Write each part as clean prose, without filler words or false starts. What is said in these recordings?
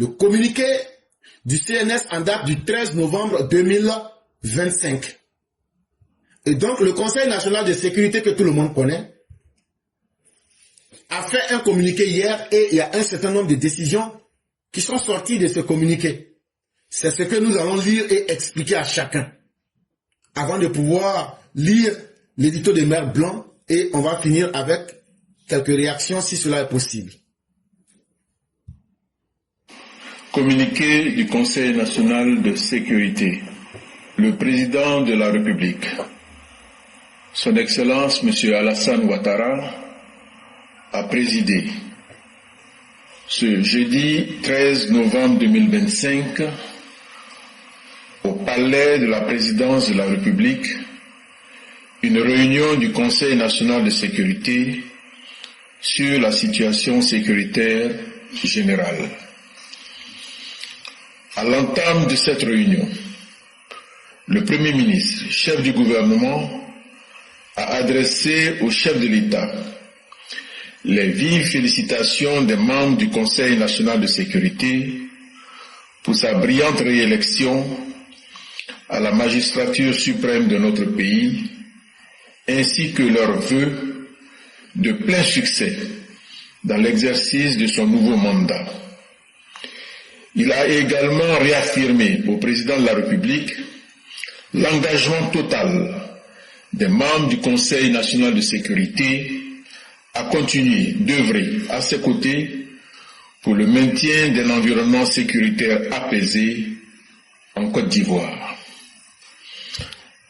Le communiqué du CNS en date du 13 novembre 2025. Et donc, le Conseil national de sécurité que tout le monde connaît a fait un communiqué hier et il y a un certain nombre de décisions qui sont sorties de ce communiqué. C'est ce que nous allons lire et expliquer à chacun avant de pouvoir lire l'édito des Mers Blancs et on va finir avec quelques réactions si cela est possible. Communiqué du Conseil national de sécurité. Le président de la République, Son Excellence M. Alassane Ouattara, a présidé ce jeudi 13 novembre 2025 au Palais de la Présidence de la République une réunion du Conseil national de sécurité sur la situation sécuritaire générale. À l'entame de cette réunion, le Premier ministre, chef du gouvernement, a adressé au chef de l'État les vives félicitations des membres du Conseil national de sécurité pour sa brillante réélection à la magistrature suprême de notre pays, ainsi que leurs vœux de plein succès dans l'exercice de son nouveau mandat. Il a également réaffirmé au président de la République l'engagement total des membres du Conseil national de sécurité à continuer d'œuvrer à ses côtés pour le maintien d'un environnement sécuritaire apaisé en Côte d'Ivoire.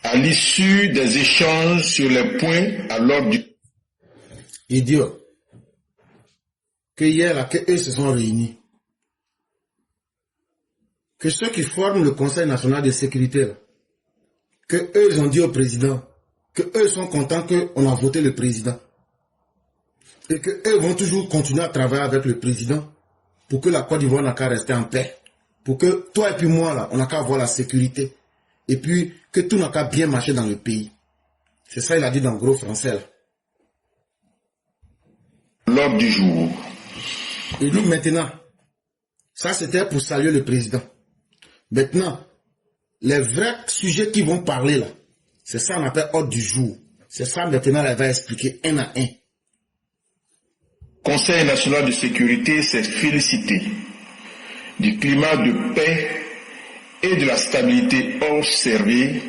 À l'issue des échanges sur les points à l'ordre du... Idiot. Que hier, là, que eux se sont réunis. Que ceux qui forment le Conseil national de sécurité, là, que eux ils ont dit au président, que eux sont contents qu'on a voté le président. Et que eux vont toujours continuer à travailler avec le président pour que la Côte d'Ivoire n'a qu'à rester en paix. Pour que toi et puis moi, là, on n'a qu'à avoir la sécurité. Et puis que tout n'a qu'à bien marcher dans le pays. C'est ça il a dit dans le gros français. Là. L'ordre du jour. Il dit maintenant, ça c'était pour saluer le président. Maintenant, les vrais sujets qui vont parler là, c'est ça qu'on appelle ordre du jour. C'est ça maintenant elle va expliquer un à un. Conseil national de sécurité s'est félicité du climat de paix et de la stabilité observée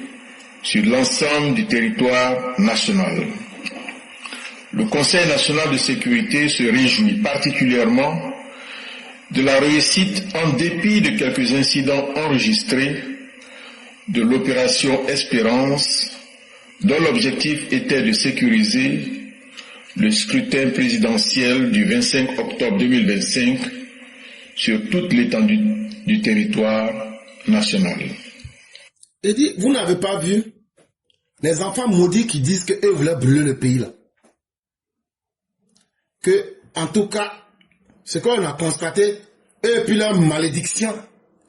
sur l'ensemble du territoire national. Le Conseil national de sécurité se réjouit particulièrement de la réussite en dépit de quelques incidents enregistrés de l'opération Espérance, dont l'objectif était de sécuriser le scrutin présidentiel du 25 octobre 2025 sur toute l'étendue du territoire national. Il dit, vous n'avez pas vu les enfants maudits qui disent qu'eux voulaient brûler le pays là. Que, en tout cas, ce qu'on a constaté, eux et puis leur malédiction,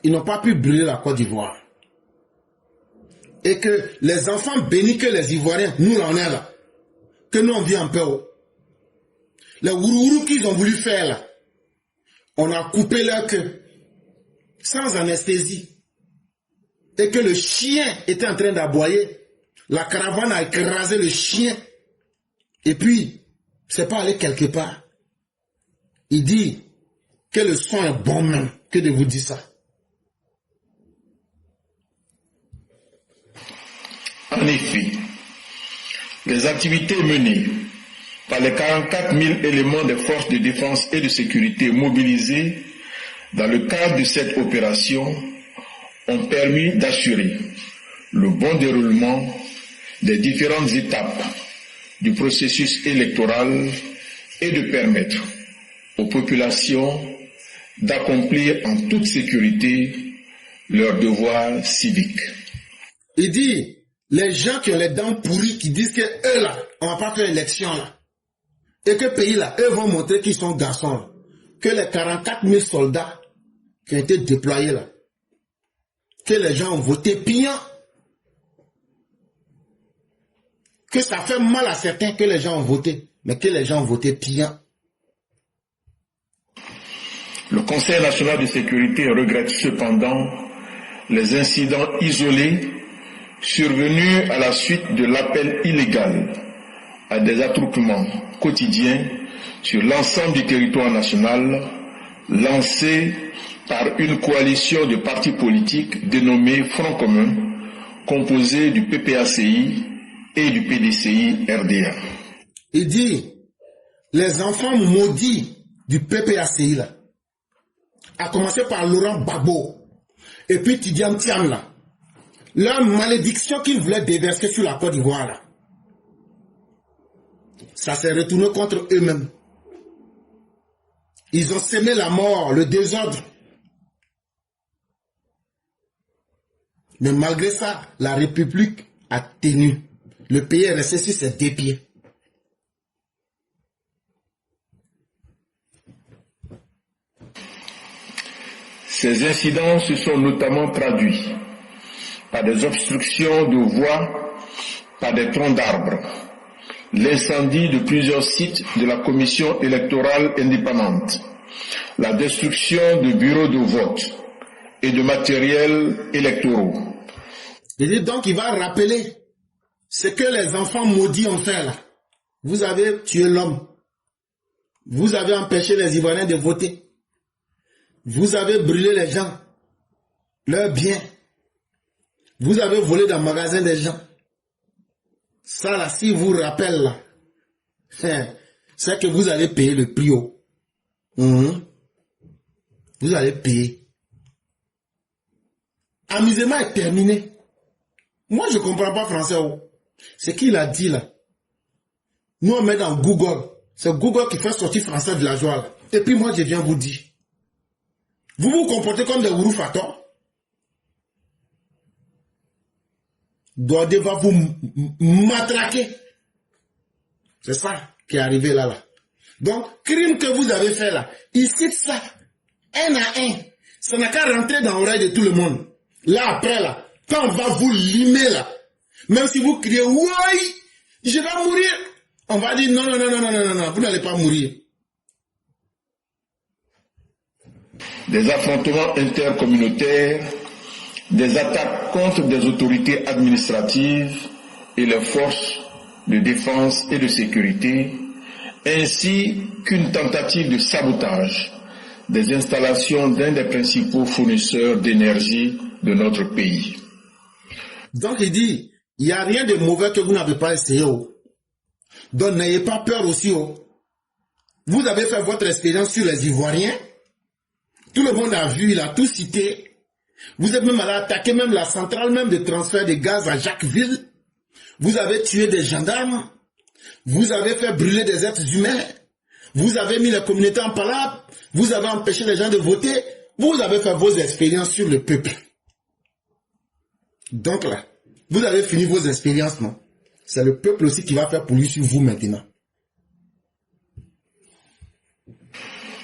ils n'ont pas pu brûler la Côte d'Ivoire. Et que les enfants bénis que les Ivoiriens, nous là on est là, que nous on vit en paix. Les ourouourous qu'ils ont voulu faire là, on a coupé leur queue, sans anesthésie. Et que le chien était en train d'aboyer, la caravane a écrasé le chien. Et puis, c'est pas aller quelque part. Il dit que le son est bon même, que de vous dire ça. En effet, les activités menées par les 44 000 éléments des forces de défense et de sécurité mobilisés dans le cadre de cette opération ont permis d'assurer le bon déroulement des différentes étapes du processus électoral et de permettre aux populations d'accomplir en toute sécurité leurs devoirs civiques. Il dit, les gens qui ont les dents pourries, qui disent que eux là, on va pas faire élection là, et que pays là, eux vont montrer qu'ils sont garçons là, que les 44 000 soldats qui ont été déployés là, que les gens ont voté piant, que ça fait mal à certains que les gens ont voté, mais que les gens ont voté piant. Le Conseil national de sécurité regrette cependant les incidents isolés survenus à la suite de l'appel illégal à des attroupements quotidiens sur l'ensemble du territoire national lancé par une coalition de partis politiques dénommée Front commun, composé du PPACI et du PDCI RDA. Il dit, les enfants maudits du PPACI là, à commencer par Laurent Gbagbo et puis Tidiane Thiam là, leur malédiction qu'ils voulaient déverser sur la Côte d'Ivoire là, ça s'est retourné contre eux-mêmes. Ils ont sémé la mort, le désordre. Mais malgré ça, la République a tenu. Le pays est resté sur ses deux pieds. Ces incidents se sont notamment traduits par des obstructions de voies, par des troncs d'arbres, l'incendie de plusieurs sites de la commission électorale indépendante, la destruction de bureaux de vote et de matériels électoraux. Et donc il va rappeler ce que les enfants maudits ont fait là. Vous avez tué l'homme. Vous avez empêché les Ivoiriens de voter. Vous avez brûlé les gens, leurs biens. Vous avez volé dans le magasin des gens. Ça là, si vous rappelle là, c'est que vous allez payer le prix haut. Vous allez payer. Amusement est terminé. Moi, je ne comprends pas français. Ce qu'il a dit là. Nous, on met dans Google. C'est Google qui fait sortir français de la joie là. Et puis moi, je viens vous dire. Vous vous comportez comme des Ouroufator. Dodé va vous matraquer. C'est ça qui est arrivé là. Donc, crime que vous avez fait là, il cite ça, un à un. Ça n'a qu'à rentrer dans l'oreille de tout le monde. Là, après là, quand on va vous limer là, même si vous criez, oui, je vais mourir, on va dire, non, vous n'allez pas mourir. Des affrontements intercommunautaires, des attaques contre des autorités administratives et les forces de défense et de sécurité, ainsi qu'une tentative de sabotage des installations d'un des principaux fournisseurs d'énergie de notre pays. Donc il dit, il n'y a rien de mauvais que vous n'avez pas essayé. Donc n'ayez pas peur aussi. Vous avez fait votre expérience sur les Ivoiriens. Tout le monde a vu, il a tout cité. Vous êtes même allé attaquer même la centrale même de transfert de gaz à Jacquesville. Vous avez tué des gendarmes. Vous avez fait brûler des êtres humains. Vous avez mis les communautés en palabre. Vous avez empêché les gens de voter. Vous avez fait vos expériences sur le peuple. Donc là, vous avez fini vos expériences, non? C'est le peuple aussi qui va faire pour lui sur vous maintenant.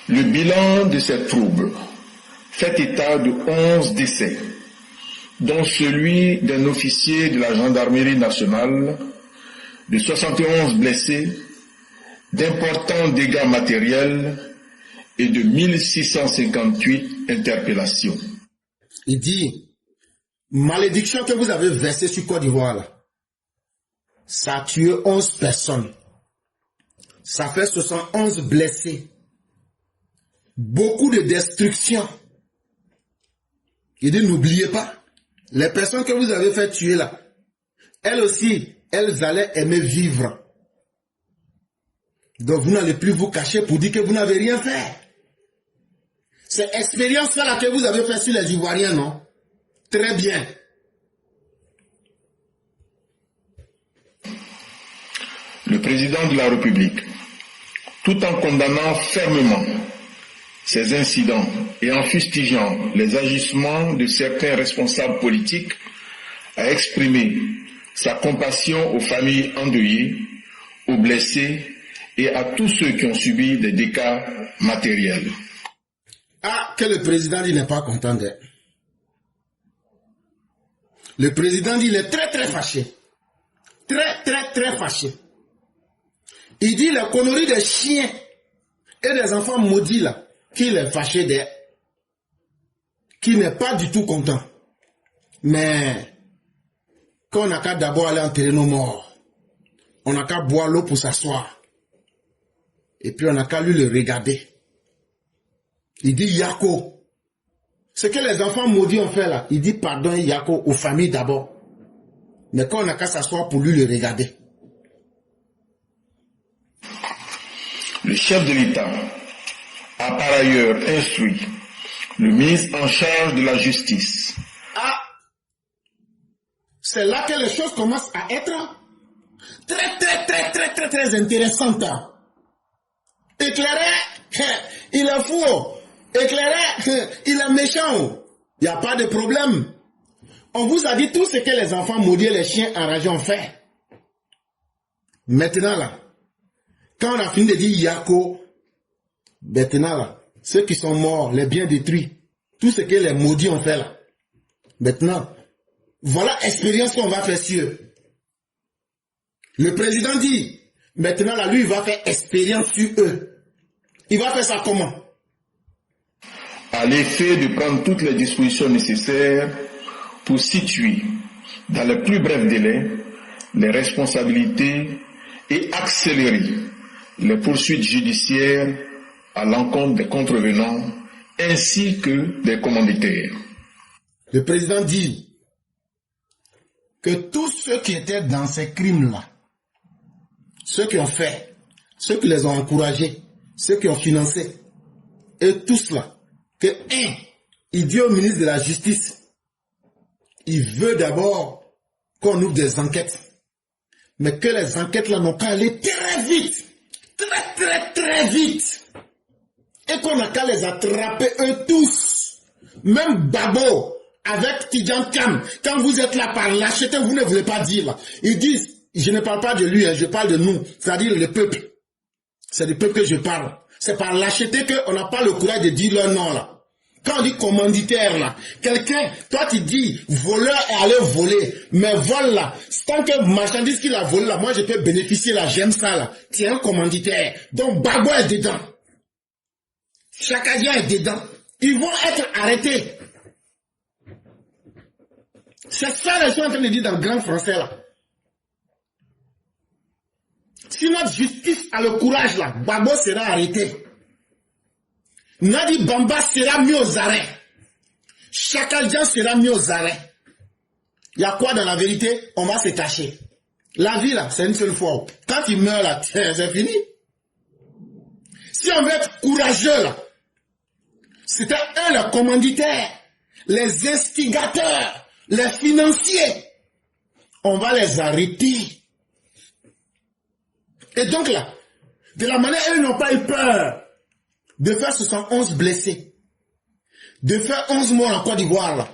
Le bilan de ces troubles fait état de 11 décès, dont celui d'un officier de la gendarmerie nationale, de 71 blessés, d'importants dégâts matériels et de 1658 interpellations. Il dit, malédiction que vous avez versée sur Côte d'Ivoire, là, ça a tué 11 personnes. Ça fait 71 blessés. Beaucoup de destruction. Il dit, n'oubliez pas, les personnes que vous avez fait tuer là, elles aussi, elles allaient aimer vivre. Donc vous n'allez plus vous cacher pour dire que vous n'avez rien fait. C'est expérience-là que vous avez fait sur les Ivoiriens, non? Très bien. Le président de la République, tout en condamnant fermement ces incidents et en fustigeant les agissements de certains responsables politiques, a exprimé sa compassion aux familles endeuillées, aux blessés et à tous ceux qui ont subi des dégâts matériels. Ah, que le président il n'est pas content d'elle. Le président dit il est très très fâché. Très fâché. Il dit les conneries des chiens et des enfants maudits là. qu'il est fâché d'elle, qui n'est pas du tout content. Mais quand on n'a qu'à d'abord aller enterrer nos morts, on n'a qu'à boire l'eau pour s'asseoir. Et puis on n'a qu'à lui le regarder. Il dit Yako. Ce que les enfants maudits ont fait là, il dit pardon Yako aux familles d'abord. Mais quand on n'a qu'à s'asseoir pour lui le regarder. Le chef de l'État a par ailleurs instruit le ministre en charge de la justice. Ah, c'est là que les choses commencent à être très intéressantes. Éclairé, il est fou. Éclairé, il est méchant. Il n'y a pas de problème. On vous a dit tout ce que les enfants maudits et les chiens enragés ont fait. Maintenant là, quand on a fini de dire Yako, maintenant là, ceux qui sont morts, les biens détruits, tout ce que les maudits ont fait là. Maintenant, voilà l'expérience qu'on va faire sur eux. Le président dit, maintenant là, lui, il va faire expérience sur eux. Il va faire ça comment? À l'effet de prendre toutes les dispositions nécessaires pour situer dans le plus bref délai les responsabilités et accélérer les poursuites judiciaires à l'encontre des contrevenants ainsi que des commanditaires. Le président dit que tous ceux qui étaient dans ces crimes-là, ceux qui ont fait, ceux qui les ont encouragés, ceux qui ont financé, et tout cela, que il dit au ministre de la Justice, il veut d'abord qu'on ouvre des enquêtes, mais que les enquêtes là n'ont qu'à aller très vite, très vite, et qu'on n'a qu'à les attraper eux tous, même Babo, avec Tidjane Kam, quand vous êtes là par lâcheté, vous ne voulez pas dire là, ils disent, je ne parle pas de lui, hein, je parle de nous, c'est-à-dire le peuple, c'est du peuple que je parle, c'est par lâcheté qu'on n'a pas le courage de dire leur nom là. Quand on dit commanditaire là, quelqu'un, toi tu dis voleur est allé voler, mais vol là, tant que marchandise qu'il a volé là, moi je peux bénéficier là, j'aime ça là, tu es un commanditaire, donc Babo est dedans, Chakadia est dedans, ils vont être arrêtés. C'est ça que je suis en train de dire dans le grand français là. Si notre justice a le courage là, Babo sera arrêté. Nadi Bamba sera mis aux arrêts. Chakaljan sera mis aux arrêts. Il y a quoi dans la vérité? On va se cacher. La vie là, c'est une seule fois. Quand il meurt là, c'est fini. Si on veut être courageux là, c'était eux les commanditaires, les instigateurs, les financiers. On va les arrêter. Et donc là, de la manière où ils n'ont pas eu peur de faire 71 blessés, de faire 11 morts en Côte d'Ivoire là,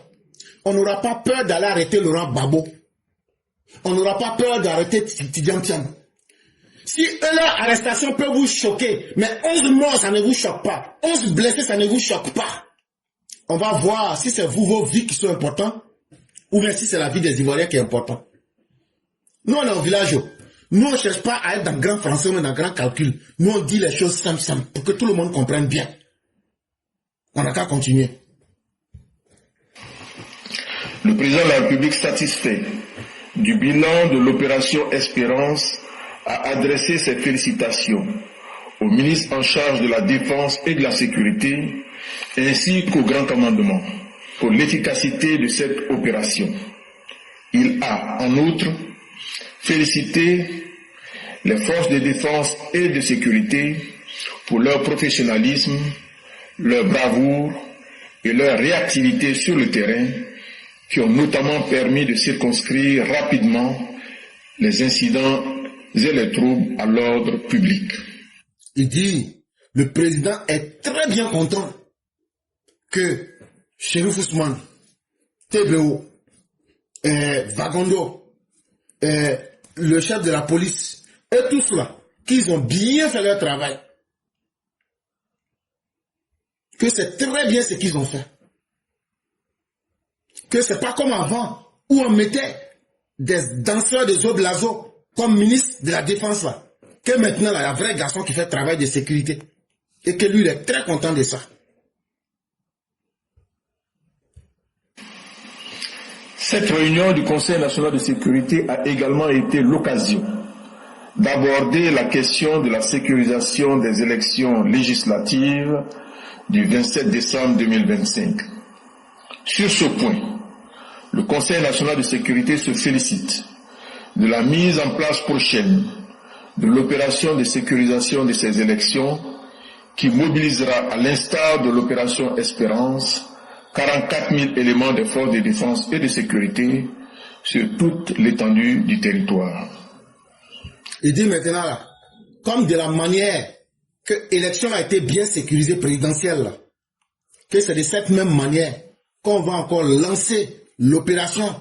on n'aura pas peur d'aller arrêter Laurent Gbagbo. On n'aura pas peur d'arrêter Tidjane Thiam. Si leur arrestation peut vous choquer, mais 11 morts ça ne vous choque pas, 11 blessés ça ne vous choque pas. On va voir si c'est vous, vos vies qui sont importantes, ou bien si c'est la vie des Ivoiriens qui est importante. Nous on est au village. Nous, on ne cherche pas à être dans le grand français ou dans le grand calcul. Nous, on dit les choses simples pour que tout le monde comprenne bien. On n'a qu'à continuer. Le président de la République, satisfait du bilan de l'opération Espérance, a adressé ses félicitations au ministre en charge de la Défense et de la Sécurité, ainsi qu'au Grand Commandement, pour l'efficacité de cette opération. Il a, en outre, féliciter les forces de défense et de sécurité pour leur professionnalisme, leur bravoure et leur réactivité sur le terrain qui ont notamment permis de circonscrire rapidement les incidents et les troubles à l'ordre public. Il dit, le président est très bien content que Chérif Ousmane, TBO, Vagondo, le chef de la police, et tout cela, qu'ils ont bien fait leur travail. Que c'est très bien ce qu'ils ont fait. Que c'est pas comme avant, où on mettait des danseurs de Zoblazo comme ministre de la Défense là. Que maintenant, là, il y a un vrai garçon qui fait travail de sécurité. Et que lui, il est très content de ça. Cette réunion du Conseil national de sécurité a également été l'occasion d'aborder la question de la sécurisation des élections législatives du 27 décembre 2025. Sur ce point, le Conseil national de sécurité se félicite de la mise en place prochaine de l'opération de sécurisation de ces élections qui mobilisera, à l'instar de l'opération Espérance, 44 000 éléments des forces de défense et de sécurité sur toute l'étendue du territoire. Il dit maintenant là, comme de la manière que l'élection a été bien sécurisée présidentielle, là, que c'est de cette même manière qu'on va encore lancer l'opération,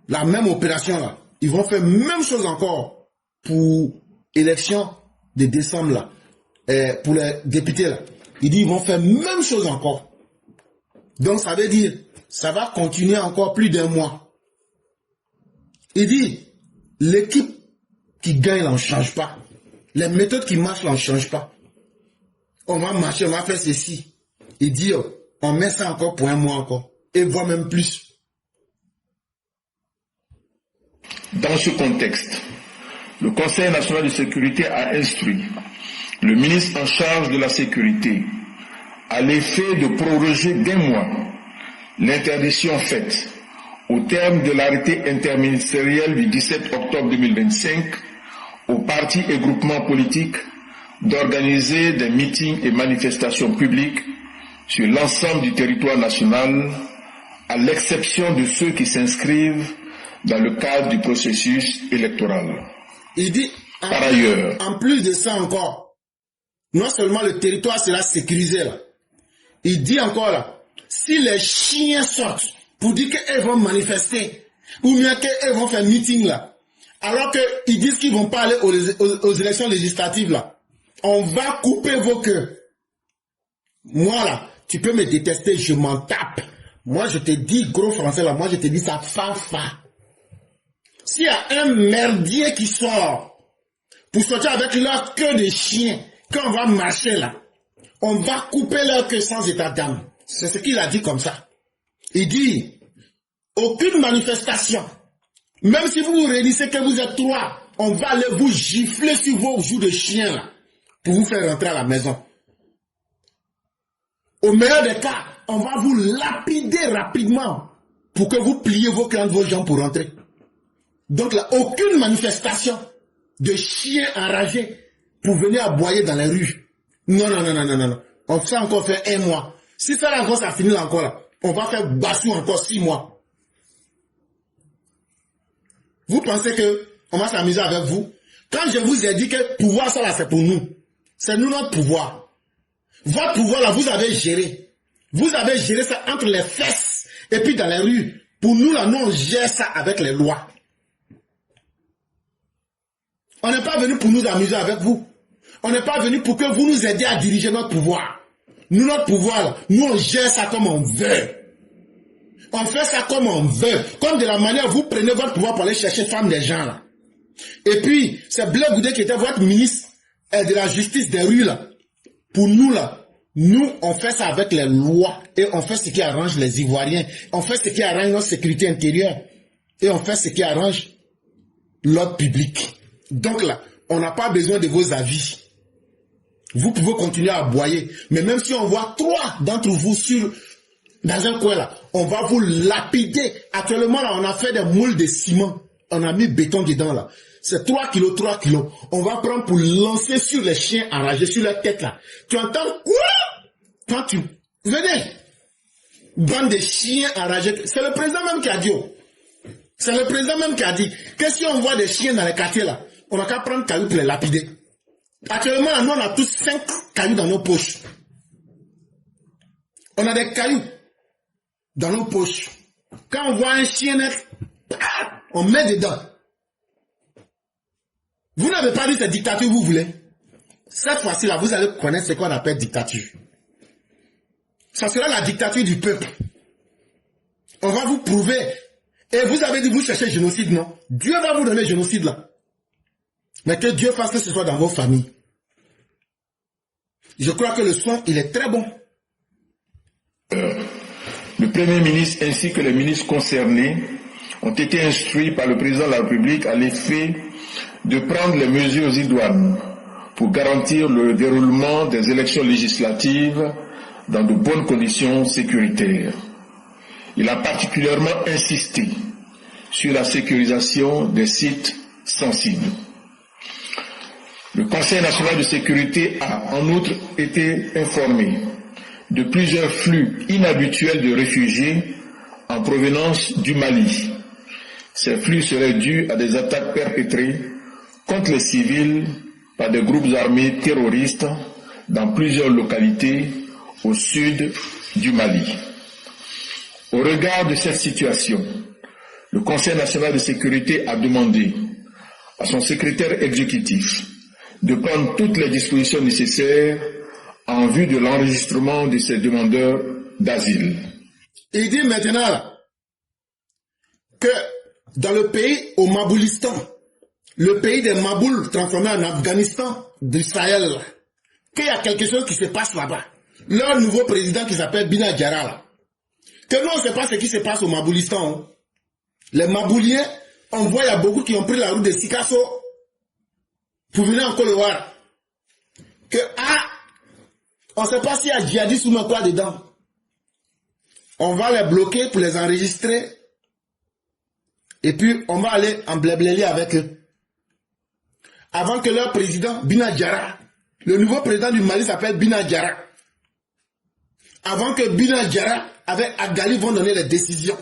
la même opération là. Ils vont faire même chose encore pour l'élection de décembre là, pour les députés là. Il dit ils vont faire même chose encore. Donc ça veut dire, ça va continuer encore plus d'un mois. Il dit, l'équipe qui gagne là, on ne change pas. Les méthodes qui marchent là, on ne change pas. On va marcher, on va faire ceci. Il dit, on met ça encore pour un mois encore. Et voire même plus. Dans ce contexte, le Conseil national de sécurité a instruit le ministre en charge de la sécurité à l'effet de proroger d'un mois l'interdiction faite au terme de l'arrêté interministériel du 17 octobre 2025 aux partis et groupements politiques d'organiser des meetings et manifestations publiques sur l'ensemble du territoire national, à l'exception de ceux qui s'inscrivent dans le cadre du processus électoral. Il dit, par ailleurs, en plus de ça encore, non seulement le territoire sera sécurisé là, il dit encore là, si les chiens sortent pour dire qu'ils vont manifester, ou bien qu'ils vont faire meeting là, alors qu'ils disent qu'ils ne vont pas aller aux élections législatives là, on va couper vos queues. Moi là, tu peux me détester, je m'en tape. Moi je te dis, gros français là, moi je te dis ça, fa. S'il y a un merdier qui sort pour sortir avec leur queue de chien, quand on va marcher là, on va couper leur queue sans état d'âme. C'est ce qu'il a dit comme ça. Il dit, aucune manifestation, même si vous vous réunissez que vous êtes 3, on va aller vous gifler sur vos joues de chien là, pour vous faire rentrer à la maison. Au meilleur des cas, on va vous lapider rapidement pour que vous pliez vos crânes, vos jambes pour rentrer. Donc là, aucune manifestation de chiens enragés pour venir aboyer dans les rues. Non. On va encore faire un mois. Si ça là encore, ça finit là encore là, on va faire Bassou encore 6 mois. Vous pensez que on va s'amuser avec vous? Quand je vous ai dit que pouvoir ça là, c'est pour nous. C'est nous notre pouvoir. Votre pouvoir là, vous avez géré. Vous avez géré ça entre les fesses et puis dans les rues. Pour nous là, nous on gère ça avec les lois. On n'est pas venu pour nous amuser avec vous. On n'est pas venu pour que vous nous aidiez à diriger notre pouvoir. Nous, notre pouvoir, là, nous on gère ça comme on veut. On fait ça comme on veut. Comme de la manière vous prenez votre pouvoir pour aller chercher femmes des gens là. Et puis, c'est Blé Goudé qui était votre ministre de la justice des rues là. Pour nous là, nous on fait ça avec les lois. Et on fait ce qui arrange les Ivoiriens. On fait ce qui arrange notre sécurité intérieure. Et on fait ce qui arrange l'ordre public. Donc là, on n'a pas besoin de vos avis. Vous pouvez continuer à aboyer. Mais même si on voit 3 d'entre vous dans un coin là, on va vous lapider. Actuellement là, on a fait des moules de ciment. On a mis béton dedans là. C'est 3 kilos. On va prendre pour lancer sur les chiens enragés, sur leur tête là. Tu entends quoi? Quand tu... Venez. Bande de chiens enragés. C'est le président même qui a dit. C'est le président même qui a dit que si on voit des chiens dans les quartiers là, on n'a qu'à prendre cailloux pour les lapider. Actuellement, nous, on a tous 5 cailloux dans nos poches. On a des cailloux dans nos poches. Quand on voit un chien net, on met dedans. Vous n'avez pas dit cette dictature, vous voulez. Cette fois-ci, là, vous allez connaître ce qu'on appelle dictature. Ça sera la dictature du peuple. On va vous prouver. Et vous avez dit, vous cherchez génocide, non? Dieu va vous donner génocide, là. Mais que Dieu fasse que ce soit dans vos familles. Je crois que le son, il est très bon. Le Premier ministre ainsi que les ministres concernés ont été instruits par le président de la République à l'effet de prendre les mesures idoines pour garantir le déroulement des élections législatives dans de bonnes conditions sécuritaires. Il a particulièrement insisté sur la sécurisation des sites sensibles. Le Conseil national de sécurité a en outre été informé de plusieurs flux inhabituels de réfugiés en provenance du Mali. Ces flux seraient dus à des attaques perpétrées contre les civils par des groupes armés terroristes dans plusieurs localités au sud du Mali. Au regard de cette situation, le Conseil national de sécurité a demandé à son secrétaire exécutif de prendre toutes les dispositions nécessaires en vue de l'enregistrement de ces demandeurs d'asile. Il dit maintenant là, que dans le pays au Maboulistan, le pays des Mabouls transformé en Afghanistan d'Israël, qu'il y a quelque chose qui se passe là-bas. Leur nouveau président qui s'appelle Bina Djara, là, que nous on ne sait pas ce qui se passe au Maboulistan. Hein. Les Mabouliens, on voit il y a beaucoup qui ont pris la route de Sikasso pour venir en Côte d'Ivoire. Que on ne sait pas s'il y a djihadistes ou non quoi dedans. On va les bloquer pour les enregistrer. Et puis, on va aller en blabléli avec eux. Avant que leur président, Bina Djara, le nouveau président du Mali s'appelle Bina Djara. Avant que Bina Djara avec Agali vont donner les décisions.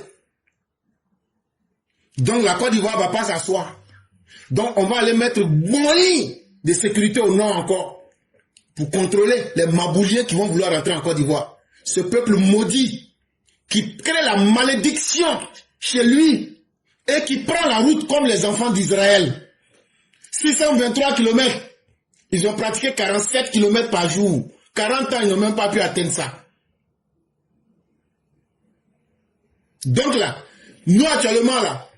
Donc, la Côte d'Ivoire ne va pas s'asseoir. Donc, on va aller mettre moyen de sécurité au nord encore. Pour contrôler les Mabouliens qui vont vouloir rentrer en Côte d'Ivoire. Ce peuple maudit qui crée la malédiction chez lui et qui prend la route comme les enfants d'Israël. 623 km. Ils ont pratiqué 47 km par jour. 40 ans, ils n'ont même pas pu atteindre ça. Donc là, nous actuellement là,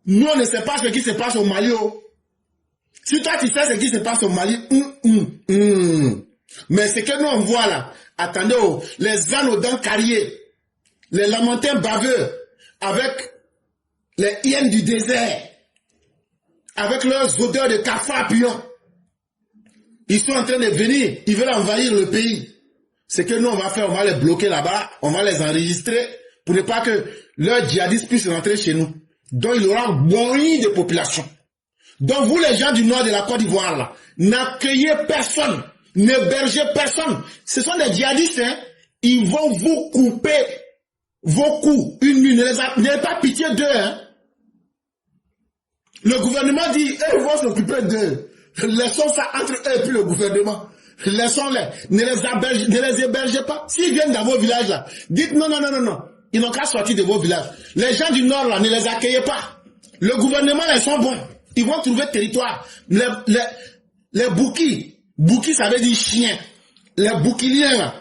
nous on ne sait pas ce qui se passe au Mali. Oh. Si toi tu sais ce qui se passe au Mali, mais ce que nous on voit là, attendez, oh, les ânes aux dents carriées, les lamentins baveux, avec les hyènes du désert, avec leurs odeurs de cafard puant, ils sont en train de venir, ils veulent envahir le pays. Ce que nous on va faire, on va les bloquer là-bas, on va les enregistrer, pour ne pas que leurs djihadistes puissent rentrer chez nous. Donc il y aura beaucoup de population. Donc vous les gens du nord de la Côte d'Ivoire là, n'accueillez personne. N'hébergez personne. Ce sont des djihadistes, hein. Ils vont vous couper vos coups. Une nuit, n'ayez pas pitié d'eux. Hein. Le gouvernement dit, eux vont s'occuper d'eux. Laissons ça entre eux et puis le gouvernement. Laissons-les. Ne les hébergez pas. S'ils viennent dans vos villages là, dites non. Ils n'ont qu'à sortir de vos villages. Les gens du nord là, ne les accueillez pas. Le gouvernement là, ils sont bons. Ils vont trouver territoire. Les boukis. Bouki, ça veut dire chien. Les boukiliens, là,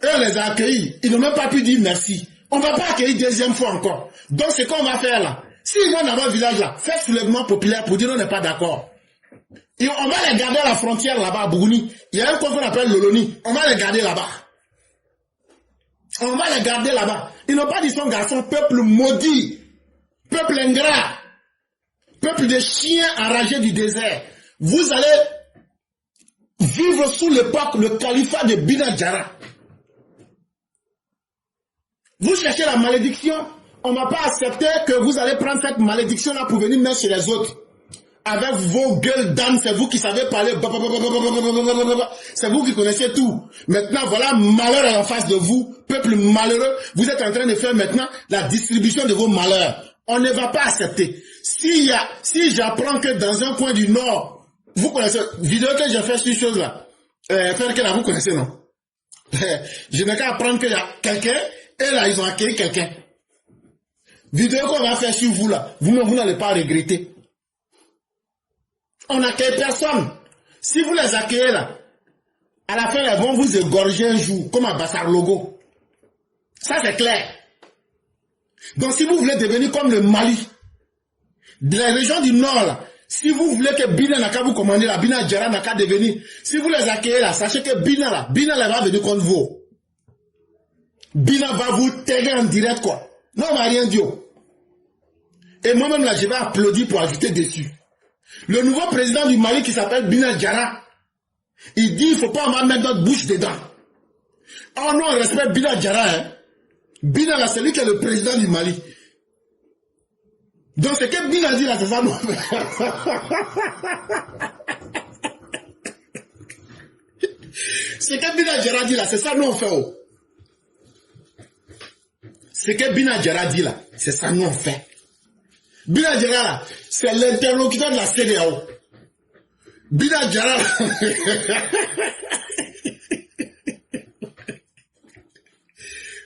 eux les ont accueillis. Ils n'ont même pas pu dire merci. On ne va pas accueillir deuxième fois encore. Donc, ce qu'on va faire là, s'ils vont dans votre village là, faites soulèvement populaire pour dire on n'est pas d'accord. Et on va les garder à la frontière là-bas, à Bougouni. Il y a un coin qu'on appelle Loloni. On va les garder là-bas. On va les garder là-bas. Ils n'ont pas dit son garçon, peuple maudit, peuple ingrat, peuple de chiens enragés du désert. Vous allez vivre sous l'époque, le califat de Bina Djara. Vous cherchez la malédiction, on ne va pas accepter que vous allez prendre cette malédiction-là pour venir mettre chez les autres. Avec vos gueules d'âne, c'est vous qui savez parler, c'est vous qui connaissez tout. Maintenant, voilà, malheur est en face de vous, peuple malheureux, vous êtes en train de faire maintenant la distribution de vos malheurs. On ne va pas accepter. Si j'apprends que dans un coin du nord, vous connaissez, vidéo que j'ai fait sur chose là, faire que là, vous connaissez, non? Je n'ai qu'à apprendre qu'il y a quelqu'un, et là, ils ont accueilli quelqu'un. Vidéo qu'on va faire sur vous là, vous n'allez pas regretter. On n'accueille personne. Si vous les accueillez là, à la fin, ils vont vous égorger un jour, comme à Bassar Logo. Ça, c'est clair. Donc, si vous voulez devenir comme le Mali, les régions du Nord là, Si vous voulez que Bina n'a qu'à vous commander là, Bina Djara n'a qu'à devenir. Si vous les accueillez là, sachez que Bina là va venir contre vous. Bina va vous taguer en direct quoi. Non, on va rien dire. Et moi-même là, je vais applaudir pour ajouter dessus. Le nouveau président du Mali qui s'appelle Bina Djara, il dit il ne faut pas en mettre notre bouche dedans. Oh non, on respecte Bina Djara, hein. Bina là, c'est lui qui est le président du Mali. Donc c'est que Bina dit là, c'est ça non. C'est que Bina Djara dit là, c'est ça nous on fait. Oh. C'est que Bina Djara dit là, c'est ça nous on fait. Bina Djara là, c'est l'interlocuteur de la CEDEAO. Bina Djara là.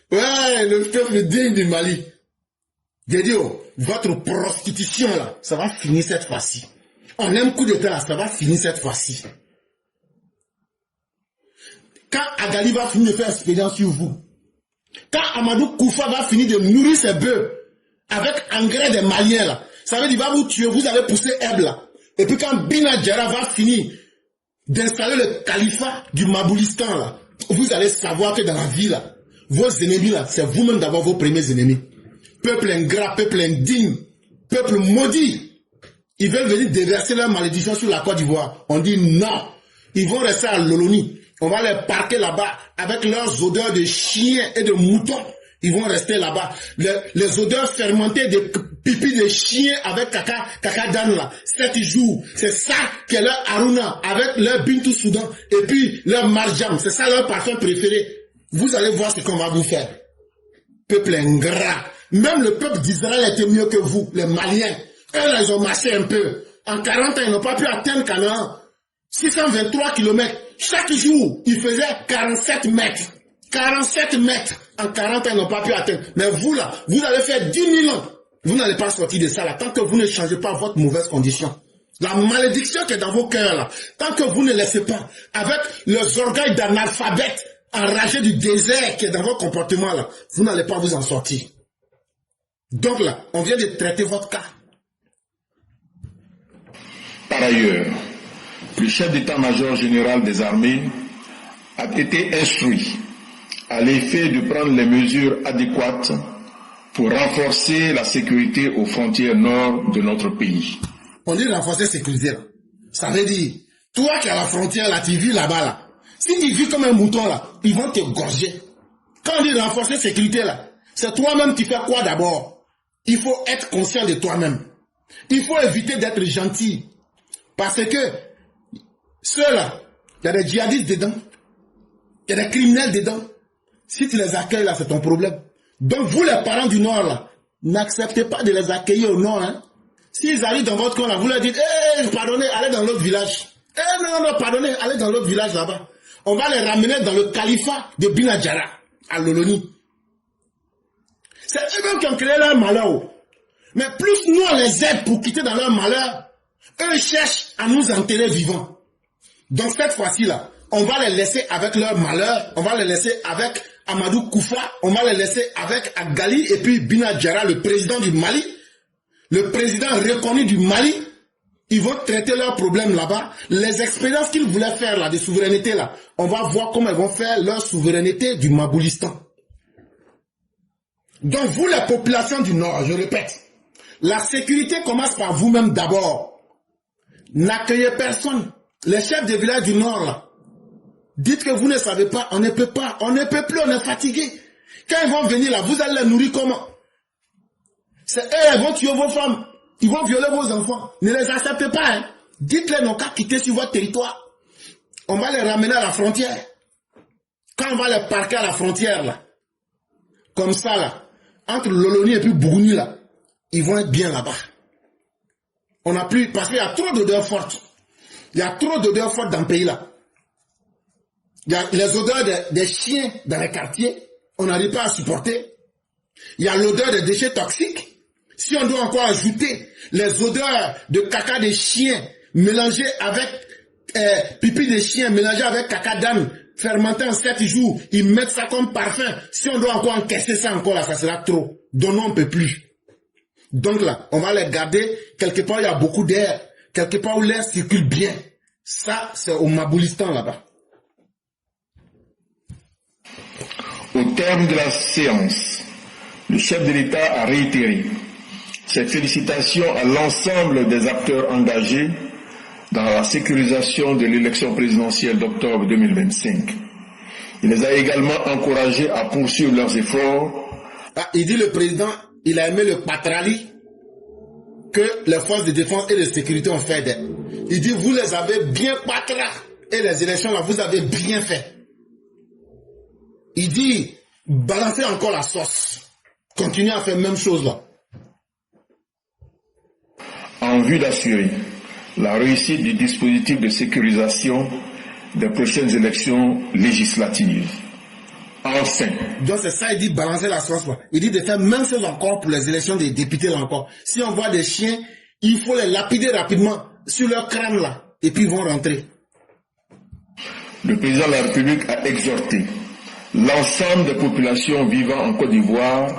Ouais, le peuple digne du Mali. J'ai dit, oh, votre prostitution là, ça va finir cette fois-ci. On aime coup d'état là, ça va finir cette fois-ci. Quand Agali va finir de faire expérience sur vous, quand Amadou Koufa va finir de nourrir ses bœufs avec engrais des Maliens là, ça veut dire qu'il va vous tuer, vous allez pousser herbe là. Et puis quand Bina Djara va finir d'installer le califat du Maboulistan là, vous allez savoir que dans la vie là, vos ennemis là, c'est vous-même d'abord vos premiers ennemis. Peuple ingrat, peuple indigne, peuple maudit. Ils veulent venir déverser leur malédiction sur la Côte d'Ivoire. On dit non. Ils vont rester à Loloni. On va les parquer là-bas avec leurs odeurs de chiens et de moutons. Ils vont rester là-bas. Les odeurs fermentées de pipi de chiens avec caca d'âne là. 7 jours. C'est ça qui est leur Aruna avec leur Bintou Soudan et puis leur Marjam. C'est ça leur parfum préféré. Vous allez voir ce qu'on va vous faire. Peuple ingrat. Même le peuple d'Israël était mieux que vous, les Maliens. Eux, là, ils ont marché un peu. En 40 ans, ils n'ont pas pu atteindre Canaan. 623 km. Chaque jour, ils faisaient 47 mètres. 47 mètres. En 40 ans, ils n'ont pas pu atteindre. Mais vous, là, vous allez faire 10 000 ans. Vous n'allez pas sortir de ça, là, tant que vous ne changez pas votre mauvaise condition. La malédiction qui est dans vos cœurs, là, tant que vous ne laissez pas, avec les orgueils d'analphabète, enragé du désert qui est dans votre comportement, là, vous n'allez pas vous en sortir. Donc là, on vient de traiter votre cas. Par ailleurs, le chef d'état-major général des armées a été instruit à l'effet de prendre les mesures adéquates pour renforcer la sécurité aux frontières nord de notre pays. On dit renforcer la sécurité. Là. Ça veut dire, toi qui es à la frontière, là, tu vis là-bas, là. Si tu vis comme un mouton, là, ils vont te gorger. Quand on dit renforcer la sécurité, là, c'est toi-même qui fais quoi d'abord? Il faut être conscient de toi-même. Il faut éviter d'être gentil. Parce que ceux-là, il y a des djihadistes dedans. Il y a des criminels dedans. Si tu les accueilles là, c'est ton problème. Donc vous les parents du Nord là, n'acceptez pas de les accueillir au Nord. Hein. S'ils arrivent dans votre coin là, vous leur dites, pardonnez, allez dans l'autre village. Non, pardonnez, allez dans l'autre village là-bas. On va les ramener dans le califat de Bina Djara, à Loloni. C'est eux-mêmes qui ont créé leur malheur. Mais plus nous on les aide pour quitter dans leur malheur, eux cherchent à nous enterrer vivants. Donc cette fois-ci là, on va les laisser avec leur malheur, on va les laisser avec Amadou Koufa, on va les laisser avec Agali et puis Bina Djara, le président du Mali, le président reconnu du Mali. Ils vont traiter leurs problèmes là-bas. Les expériences qu'ils voulaient faire là, de souveraineté là, on va voir comment ils vont faire leur souveraineté du Maboulistan. Donc vous les populations du Nord, je répète, la sécurité commence par vous-même d'abord. N'accueillez personne. Les chefs des villages du Nord là, dites que vous ne savez pas, on ne peut pas, on ne peut plus, on est fatigué. Quand ils vont venir là, vous allez les nourrir comment? C'est eux, ils vont tuer vos femmes, ils vont violer vos enfants. Ne les acceptez pas, hein. Dites-les non qu'à quitter sur votre territoire. On va les ramener à la frontière. Quand on va les parquer à la frontière là, comme ça là, entre Loloni et puis Bougouni là, ils vont être bien là-bas. On n'a plus, parce qu'il y a trop d'odeurs fortes. Il y a trop d'odeurs fortes dans le pays là. Il y a les odeurs des chiens dans les quartiers, on n'arrive pas à supporter. Il y a l'odeur des déchets toxiques. Si on doit encore ajouter les odeurs de caca des chiens mélangés avec pipi des chiens mélangés avec caca d'âne fermenté en 7 jours, ils mettent ça comme parfum. Si on doit encore encaisser ça encore là, ça sera trop. Donc on ne peut plus. Donc là, on va les garder quelque part, il y a beaucoup d'air. quelque part où l'air circule bien. Ça, c'est au Maboulistan là-bas. Au terme de la séance, le chef de l'État a réitéré ses félicitations à l'ensemble des acteurs engagés dans la sécurisation de l'élection présidentielle d'octobre 2025. Il les a également encouragés à poursuivre leurs efforts. Ah, il dit le président, il a aimé le patrali que les forces de défense et de sécurité ont fait. Il dit, vous les avez bien patra. Et les élections là, vous avez bien fait. Il dit, balancez encore la sauce. Continuez à faire la même chose là. En vue d'assurer la réussite du dispositif de sécurisation des prochaines élections législatives. Enfin. Donc c'est ça, il dit balancer la sauce là. Il dit de faire même chose encore pour les élections des députés là encore. Si on voit des chiens, il faut les lapider rapidement sur leur crâne là. Et puis ils vont rentrer. Le président de la République a exhorté l'ensemble des populations vivant en Côte d'Ivoire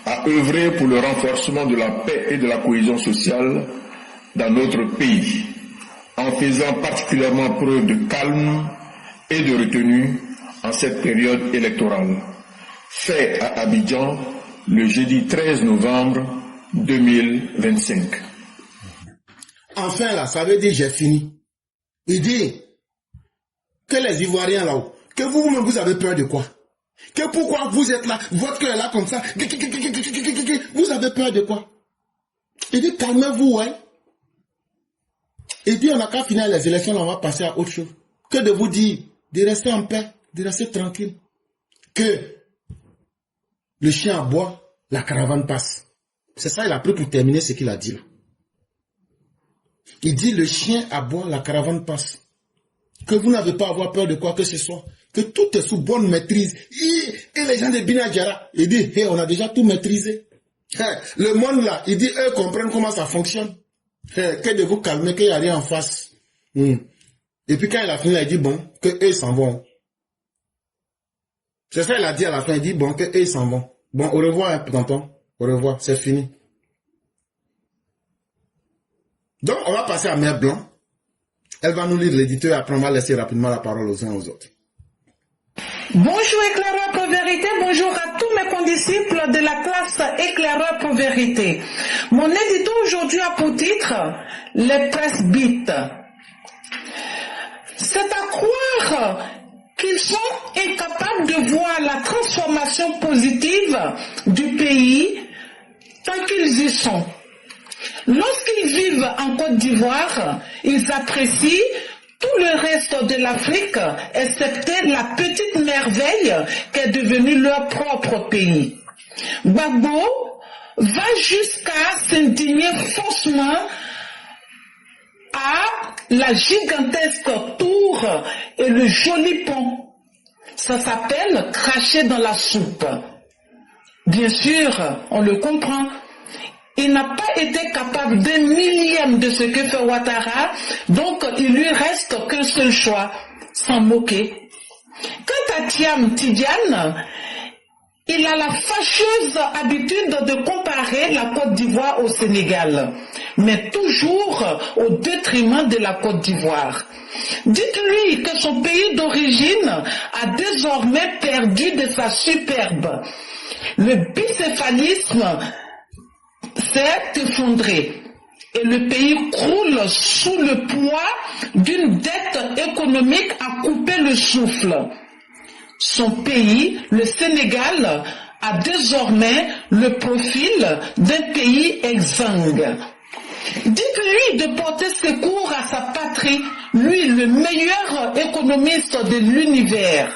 à œuvrer pour le renforcement de la paix et de la cohésion sociale dans notre pays, en faisant particulièrement preuve de calme et de retenue en cette période électorale. Fait à Abidjan le jeudi 13 novembre 2025. Enfin là, ça veut dire j'ai fini. Il dit que les Ivoiriens là-haut, que vous-même vous avez peur de quoi? Que pourquoi vous êtes là, votre cœur est là comme ça, vous avez peur de quoi? Il dit calmez-vous, ouais. Il dit on n'a qu'à finir les élections, là, on va passer à autre chose. Que de vous dire, de rester en paix, de rester tranquille. Que le chien aboie, la caravane passe. C'est ça, il a pris pour terminer ce qu'il a dit là. Il dit le chien aboie, la caravane passe. Que vous n'avez pas à avoir peur de quoi que ce soit. Que tout est sous bonne maîtrise. Et les gens de Binadjara, il dit, hey, on a déjà tout maîtrisé. Hey, le monde là, il dit, eux comprennent comment ça fonctionne. Hey, que de vous calmer, qu'il n'y a rien en face. Et puis quand il a fini, il dit, bon, que eux s'en vont. C'est ça qu'il a dit à la fin, il dit, bon, que eux s'en vont. Bon, au revoir, hein, tonton. Au revoir, c'est fini. Donc, on va passer à Mère Blanc. Elle va nous lire l'éditeur et après on va laisser rapidement la parole aux uns aux autres. Bonjour éclaireur pour vérité, bonjour à tous mes condisciples de la classe éclaireur pour vérité. Mon édito aujourd'hui a pour titre les presbytes. C'est à croire qu'ils sont incapables de voir la transformation positive du pays tant qu'ils y sont. Lorsqu'ils vivent en Côte d'Ivoire, ils apprécient tout le reste de l'Afrique, excepté la petite merveille qu'est devenue leur propre pays. Gbagbo va jusqu'à s'indigner faussement à la gigantesque tour et le joli pont. Ça s'appelle cracher dans la soupe. Bien sûr, on le comprend. Il n'a pas été capable d'un millième de ce que fait Ouattara, donc il lui reste qu'un seul choix, s'en moquer. Quant à Thiam Tidiane, il a la fâcheuse habitude de comparer la Côte d'Ivoire au Sénégal, mais toujours au détriment de la Côte d'Ivoire. Dites-lui que son pays d'origine a désormais perdu de sa superbe. Le bicéphalisme s'est effondré et le pays croule sous le poids d'une dette économique à couper le souffle. Son pays, le Sénégal, a désormais le profil d'un pays exsangue. Dites-lui de porter secours à sa patrie, lui le meilleur économiste de l'univers.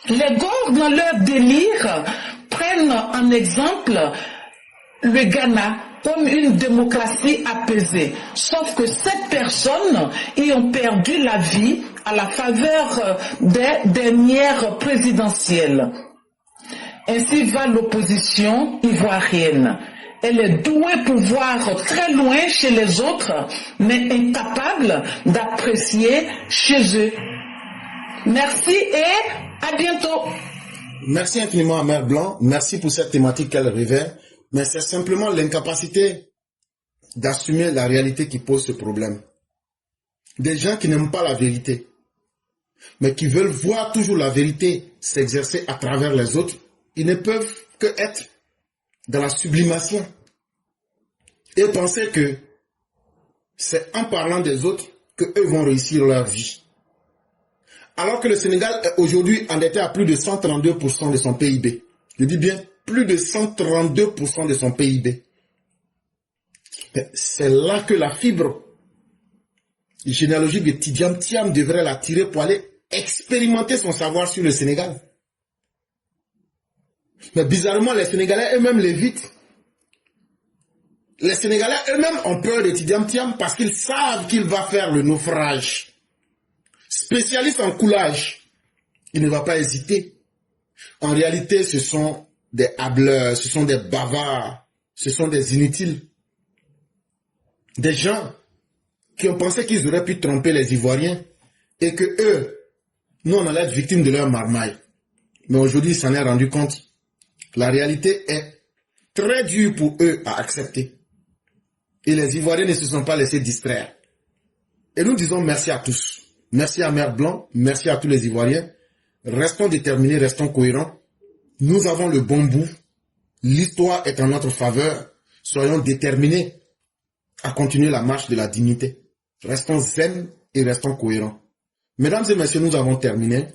Les Gaules, dans leur délire, prennent en exemple le Ghana comme une démocratie apaisée. Sauf que ces personnes y ont perdu la vie à la faveur des dernières présidentielles. Ainsi va l'opposition ivoirienne. Elle est douée pour voir très loin chez les autres, mais incapable d'apprécier chez eux. Merci et à bientôt. Merci infiniment à Mère Blanc. Merci pour cette thématique qu'elle révèle. Mais c'est simplement l'incapacité d'assumer la réalité qui pose ce problème. Des gens qui n'aiment pas la vérité, mais qui veulent voir toujours la vérité s'exercer à travers les autres, ils ne peuvent que être dans la sublimation et penser que c'est en parlant des autres qu'eux vont réussir leur vie. Alors que le Sénégal est aujourd'hui endetté à plus de 132% de son PIB. Je dis bien plus de 132% de son PIB. C'est là que la fibre généalogique de Tidiane Thiam devrait l'attirer pour aller expérimenter son savoir sur le Sénégal. Mais bizarrement, les Sénégalais eux-mêmes l'évitent. Les Sénégalais eux-mêmes ont peur de Tidiane Thiam parce qu'ils savent qu'il va faire le naufrage. Spécialiste en coulage, il ne va pas hésiter. En réalité, ce sont des hableurs, ce sont des bavards, ce sont des inutiles. Des gens qui ont pensé qu'ils auraient pu tromper les Ivoiriens et que eux, nous, on allait être victimes de leur marmaille. Mais aujourd'hui, ils s'en est rendu compte. La réalité est très dure pour eux à accepter. Et les Ivoiriens ne se sont pas laissés distraire. Et nous disons merci à tous. Merci à Mère Blanc, merci à tous les Ivoiriens. Restons déterminés, restons cohérents. Nous avons le bon bout. L'histoire est en notre faveur. Soyons déterminés à continuer la marche de la dignité. Restons zen et restons cohérents. Mesdames et messieurs, nous avons terminé.